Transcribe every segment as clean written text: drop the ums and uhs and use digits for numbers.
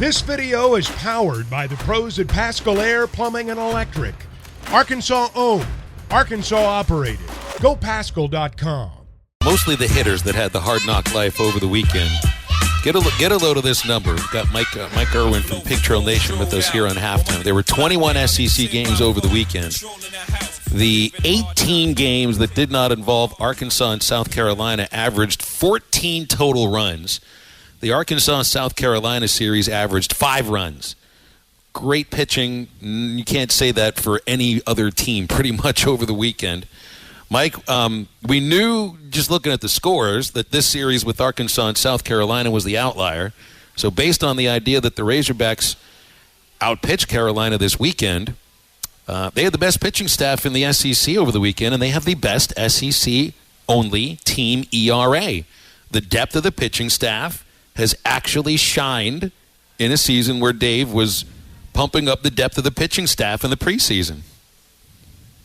This video is powered by the pros at Pascal Air Plumbing and Electric. Arkansas owned, Arkansas operated. GoPascal.com. Mostly the hitters that had the hard knock life over the weekend. Get a load of this number. We've got Mike Irwin from Pig Trail Nation with us here on halftime. There were 21 SEC games over the weekend. The 18 games that did not involve Arkansas and South Carolina averaged 14 total runs. The Arkansas-South Carolina series averaged 5 runs. Great pitching. You can't say that for any other team pretty much over the weekend. Mike, we knew just looking at the scores that this series with Arkansas and South Carolina was the outlier. So based on the idea that the Razorbacks outpitched Carolina this weekend, they had the best pitching staff in the SEC over the weekend, and they have the best SEC-only team ERA. The depth of the pitching staff has actually shined in a season where Dave was pumping up the depth of the pitching staff in the preseason.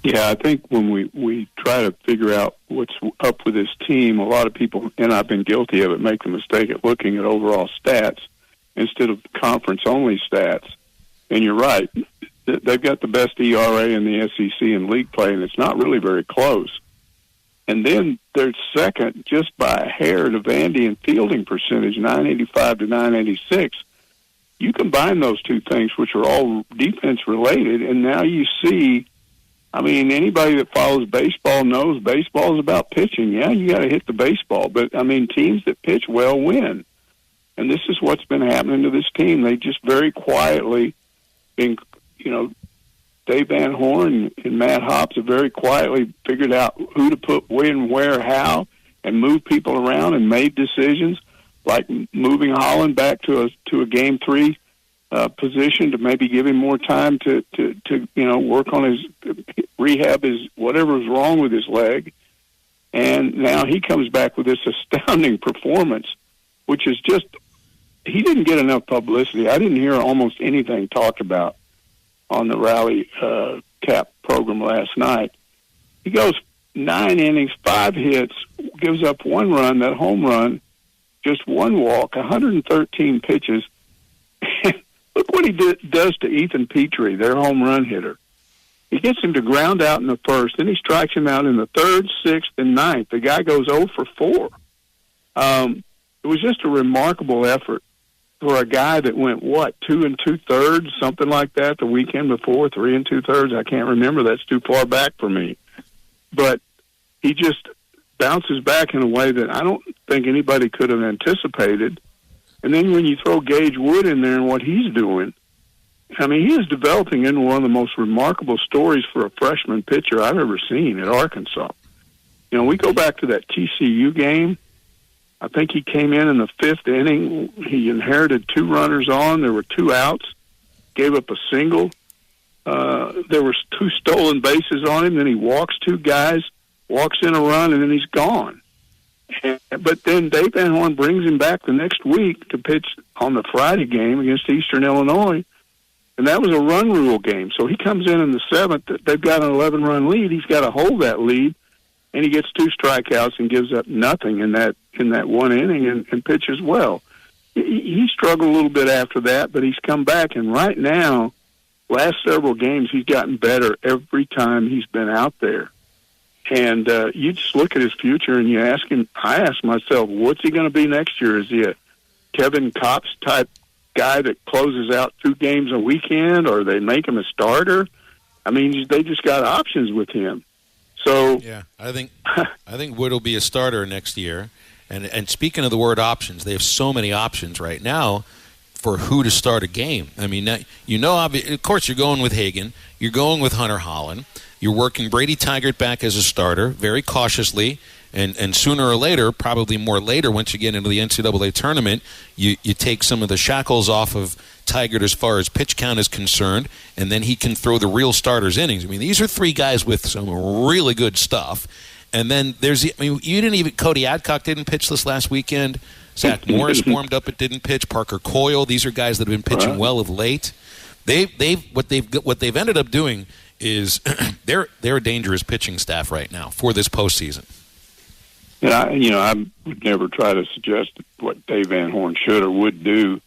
Yeah, I think when we try to figure out what's up with this team, a lot of people, and I've been guilty of it, make the mistake of looking at overall stats instead of conference-only stats. And you're right. They've got the best ERA in the SEC in league play, and it's not really very close. And then they're second just by a hair to Vandy in fielding percentage, 985 to 986. You combine those two things, which are all defense-related, and now you see, I mean, anybody that follows baseball knows baseball is about pitching. Yeah, you got to hit the baseball, but, I mean, teams that pitch well win. And this is what's been happening to this team. They just very quietly, Dave Van Horn and Matt Hobbs have very quietly figured out who to put when, where, how, and move people around and made decisions like moving Holland back to a Game 3 position to maybe give him more time to work on his rehab, his whatever was wrong with his leg. And now he comes back with this astounding performance, which is just, he didn't get enough publicity. I didn't hear almost anything talked about on the Rally Cap program last night. He goes 9 innings, 5 hits, gives up 1 run, that home run, just 1 walk, 113 pitches. Look what he does to Ethan Petrie, their home run hitter. He gets him to ground out in the first, then he strikes him out in the 3rd, 6th, and 9th. The guy goes 0 for 4. It was just a remarkable effort for a guy that went, 2 2/3, something like that, the weekend before, 3 2/3. I can't remember. That's too far back for me. But he just bounces back in a way that I don't think anybody could have anticipated. And then when you throw Gage Wood in there and what he's doing, I mean, he is developing into one of the most remarkable stories for a freshman pitcher I've ever seen at Arkansas. We go back to that TCU game. I think he came in the 5th inning. He inherited 2 runners on. There were 2 outs. Gave up a single. There was 2 stolen bases on him. Then he walks 2 guys, walks in a run, and then he's gone. But then Dave Van Horn brings him back the next week to pitch on the Friday game against Eastern Illinois, and that was a run rule game. So he comes in the 7th. They've got an 11-run lead. He's got to hold that lead, and he gets 2 strikeouts and gives up nothing in that 1 inning and pitches well. He struggled a little bit after that, but he's come back, and right now, last several games, he's gotten better every time he's been out there. And you just look at his future and you ask him, I ask myself, what's he going to be next year? Is he a Kevin Kopps type guy that closes out 2 games a weekend, or they make him a starter? I mean, they just got options with him. So yeah, I think Wood will be a starter next year. And speaking of the word options, they have so many options right now for who to start a game. I mean, of course, you're going with Hagan. You're going with Hunter Holland. You're working Brady Tygart back as a starter very cautiously, and sooner or later, probably more later, once you get into the NCAA tournament, you take some of the shackles off of Tygart as far as pitch count is concerned, and then he can throw the real starters innings. I mean, these are 3 guys with some really good stuff. And then Cody Adcock didn't pitch this last weekend. Zach Morris warmed up but didn't pitch. Parker Coyle. These are guys that have been pitching well of late. What they've ended up doing is they're a dangerous pitching staff right now for this postseason. And I would never try to suggest what Dave Van Horn should or would do.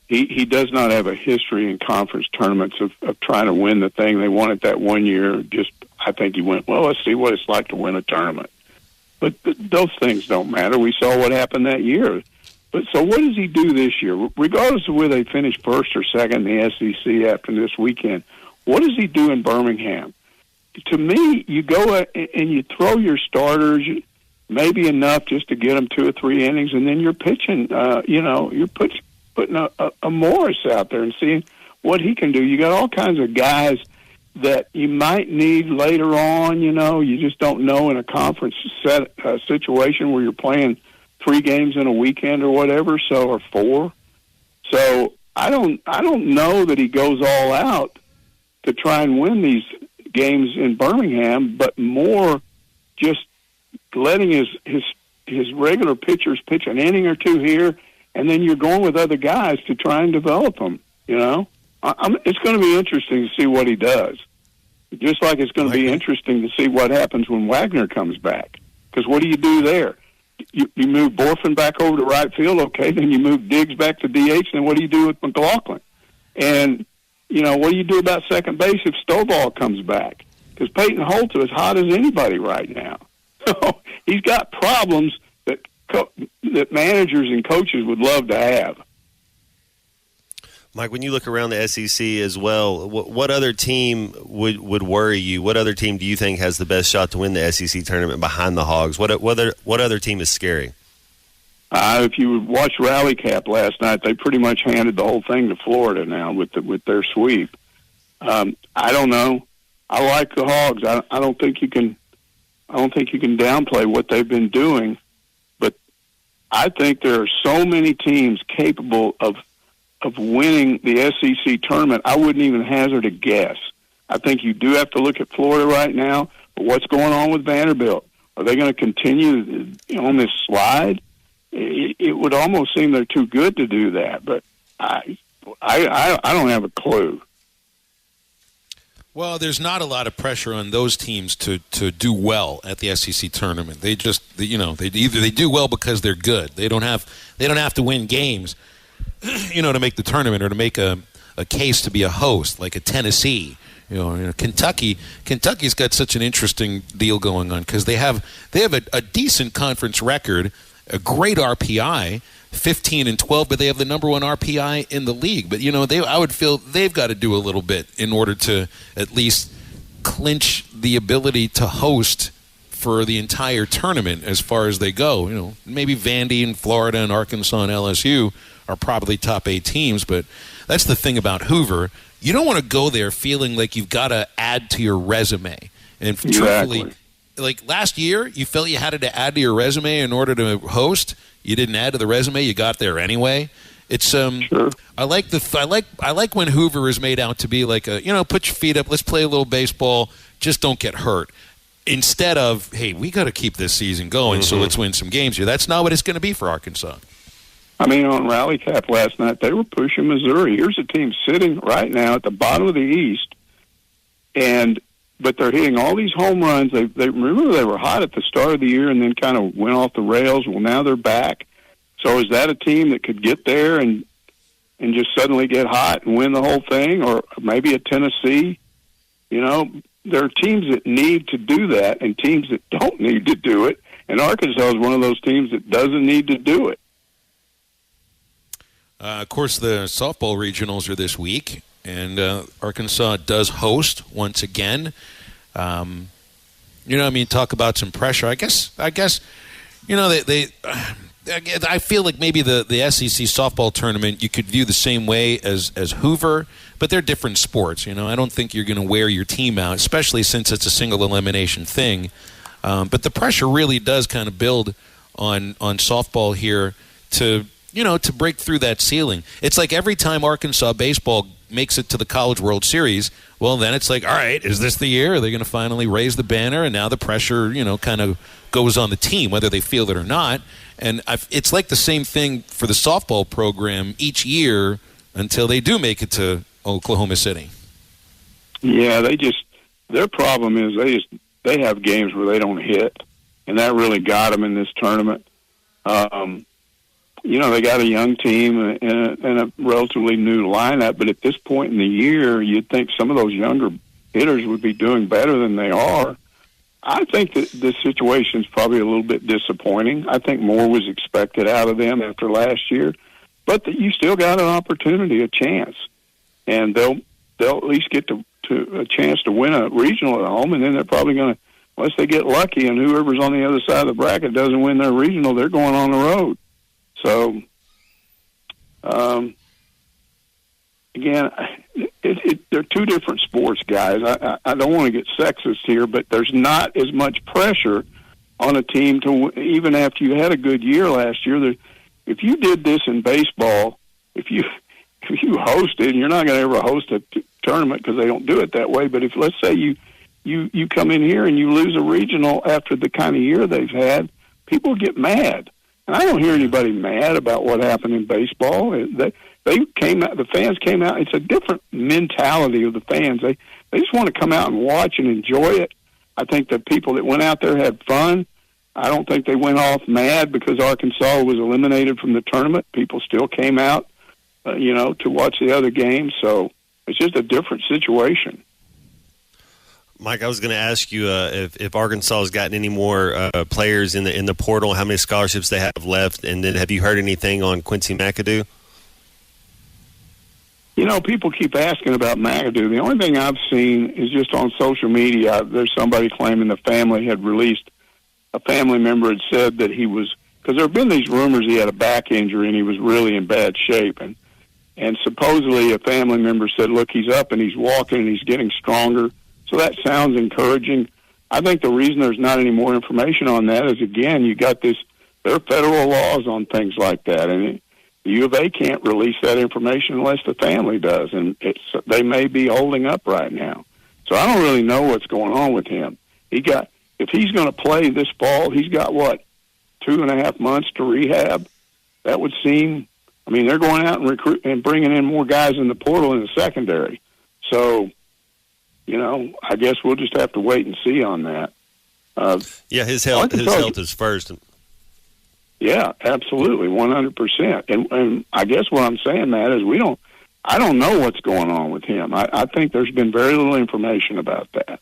he does not have a history in conference tournaments of trying to win the thing. They won it that one year. I think he went, well, let's see what it's like to win a tournament. But those things don't matter. We saw what happened that year. But so what does he do this year? Regardless of whether they finish first or second in the SEC after this weekend, what does he do in Birmingham? To me, you go and you throw your starters, maybe enough just to get them 2 or 3 innings, and then you're pitching, you're putting a Morris out there and seeing what he can do. You got all kinds of guys that you might need later on, you just don't know in a conference situation where you're playing 3 games in a weekend or whatever, or 4. So I don't know that he goes all out to try and win these games in Birmingham, but more just letting his regular pitchers pitch an inning or 2 here, and then you're going with other guys to try and develop them, It's going to be interesting to see what he does. Just like it's going to be interesting to see what happens when Wagner comes back. Because what do you do there? You move Borfin back over to right field, okay, then you move Diggs back to DH, and what do you do with McLaughlin? And, what do you do about second base if Stovall comes back? Because Peyton Holt is as hot as anybody right now. So he's got problems that managers and coaches would love to have. Mike, when you look around the SEC as well, what other team would worry you? What other team do you think has the best shot to win the SEC tournament behind the Hogs? What other team is scary? If you watched Rally Cap last night, they pretty much handed the whole thing to Florida now with their sweep. I don't know. I like the Hogs. I don't think you can downplay what they've been doing, but I think there are so many teams capable of winning the SEC tournament. I wouldn't even hazard a guess. I think you do have to look at Florida right now, but what's going on with Vanderbilt? Are they going to continue on this slide? It would almost seem they're too good to do that, but I don't have a clue. Well, there's not a lot of pressure on those teams to do well at the SEC tournament. They just, they do well because they're good. They don't have to win games, to make the tournament or to make a case to be a host like a Tennessee. Kentucky's got such an interesting deal going on because they have a decent conference record, a great RPI, 15-12, but they have the number 1 RPI in the league. But I would feel they've got to do a little bit in order to at least clinch the ability to host for the entire tournament as far as they go. Maybe Vandy and Florida and Arkansas and LSU are probably top 8 teams, but that's the thing about Hoover. You don't want to go there feeling like you've got to add to your resume. And truthfully, like last year, you felt you had to add to your resume in order to host. You didn't add to the resume. You got there anyway. It's sure. I like when Hoover is made out to be like put your feet up. Let's play a little baseball. Just don't get hurt. Instead of, hey, we got to keep this season going, so let's win some games here. That's not what it's going to be for Arkansas. I mean, on Rally Cap last night, they were pushing Missouri. Here's a team sitting right now at the bottom of the East, but they're hitting all these home runs. They remember they were hot at the start of the year and then kind of went off the rails. Well, now they're back. So is that a team that could get there and just suddenly get hot and win the whole thing, or maybe a Tennessee? There are teams that need to do that and teams that don't need to do it, and Arkansas is one of those teams that doesn't need to do it. Of course, the softball regionals are this week, and Arkansas does host once again. Talk about some pressure. I guess. I feel like maybe the SEC softball tournament you could view the same way as Hoover, but they're different sports. I don't think you're going to wear your team out, especially since it's a single elimination thing. But the pressure really does kind of build on softball here to break through that ceiling. It's like every time Arkansas baseball makes it to the College World Series, well, then it's like, all right, is this the year? Are they going to finally raise the banner? And now the pressure, kind of goes on the team, whether they feel it or not. And it's like the same thing for the softball program each year until they do make it to Oklahoma City. Yeah, their problem is they have games where they don't hit, and that really got them in this tournament. they got a young team and a relatively new lineup, but at this point in the year, you'd think some of those younger hitters would be doing better than they are. I think that this situation is probably a little bit disappointing. I think more was expected out of them after last year, but you still got an opportunity, a chance, and they'll at least get to a chance to win a regional at home, and then they're probably going to, unless they get lucky and whoever's on the other side of the bracket doesn't win their regional, they're going on the road. So, again, they're two different sports, guys. I don't want to get sexist here, but there's not as much pressure on a team to, even after you had a good year last year. If you did this in baseball, if you hosted, and you're not going to ever host a tournament because they don't do it that way, but if, let's say you come in here and you lose a regional after the kind of year they've had, people get mad. And I don't hear anybody mad about what happened in baseball. They came out. The fans came out. It's a different mentality of the fans. They just want to come out and watch and enjoy it. I think the people that went out there had fun. I don't think they went off mad because Arkansas was eliminated from the tournament. People still came out, to watch the other games. So it's just a different situation. Mike, I was going to ask you if Arkansas has gotten any more players in the portal, how many scholarships they have left, and then have you heard anything on Quincy McAdoo? People keep asking about McAdoo. The only thing I've seen is just on social media. There's somebody claiming the family had released. A family member had said that he was, because there have been these rumors he had a back injury and he was really in bad shape, and supposedly a family member said, look, he's up and he's walking and he's getting stronger. So that sounds encouraging. I think the reason there's not any more information on that is, again, you got there are federal laws on things like that, and the U of A can't release that information unless the family does, and they may be holding up right now. So I don't really know what's going on with him. If he's going to play this fall, he's got, 2.5 months to rehab? That would seem, they're going out and recruit and bringing in more guys in the portal in the secondary. So, I guess we'll just have to wait and see on that. His health is first. Yeah, absolutely, 100%. And I guess what I'm saying, Matt, is I don't know what's going on with him. I think there's been very little information about that.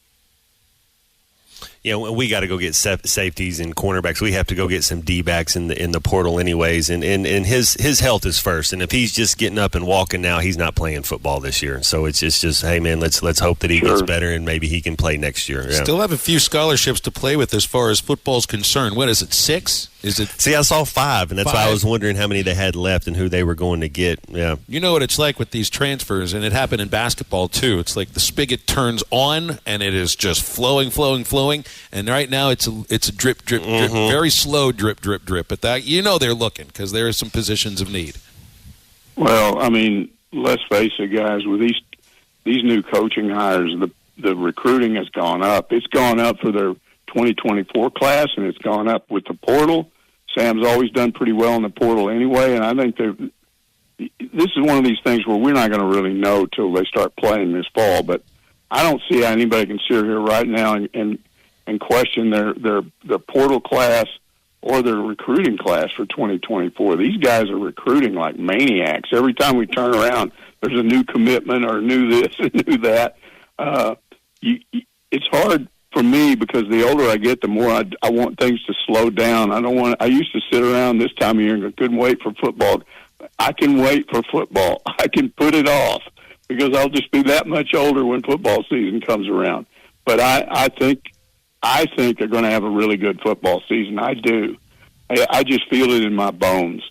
We got to go get safeties and cornerbacks. We have to go get some D-backs in the portal anyways. And his health is first. And if he's just getting up and walking now, he's not playing football this year. So it's just hey, man, let's hope that he gets better and maybe he can play next year. Yeah. Still have a few scholarships to play with as far as football's concerned. What is it, 6? Is it? See, I saw 5, and that's 5? Why I was wondering how many they had left and who they were going to get. Yeah. You know what it's like with these transfers, and it happened in basketball too. It's like the spigot turns on, and it is just flowing. And right now it's a drip, drip, very slow drip. But that they're looking because there are some positions of need. Well, let's face it, guys. With these new coaching hires, the recruiting has gone up. It's gone up for their 2024 class, and it's gone up with the portal. Sam's always done pretty well in the portal anyway, and I think this is one of these things where we're not going to really know till they start playing this fall. But I don't see how anybody can sit here right now and question their portal class or their recruiting class for 2024. These guys are recruiting like maniacs. Every time we turn around, there's a new commitment or new this and new that. It's hard for me because the older I get, the more I want things to slow down. I used to sit around this time of year and I couldn't wait for football. I can wait for football. I can put it off because I'll just be that much older when football season comes around. But I think they're going to have a really good football season. I do. I just feel it in my bones.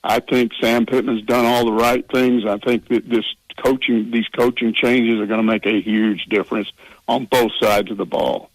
I think Sam Pittman's done all the right things. I think that these coaching changes are going to make a huge difference on both sides of the ball.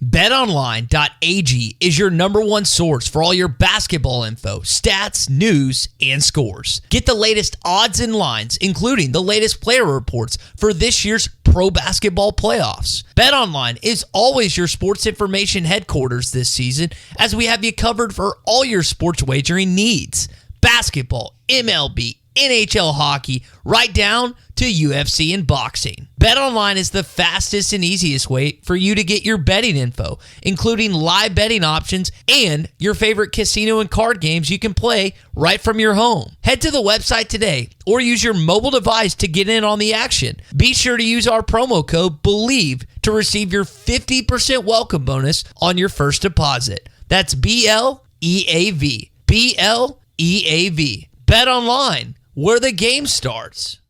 BetOnline.ag is your number one source for all your basketball info, stats, news, and scores. Get the latest odds and lines, including the latest player reports for this year's pro basketball playoffs. BetOnline is always your sports information headquarters this season, as we have you covered for all your sports wagering needs. Basketball, MLB, NHL hockey, right down to to UFC and boxing. BetOnline is the fastest and easiest way for you to get your betting info, including live betting options and your favorite casino and card games you can play right from your home. Head to the website today or use your mobile device to get in on the action. Be sure to use our promo code BELIEVE to receive your 50% welcome bonus on your first deposit. That's BLEAV. BLEAV. Bet online, where the game starts.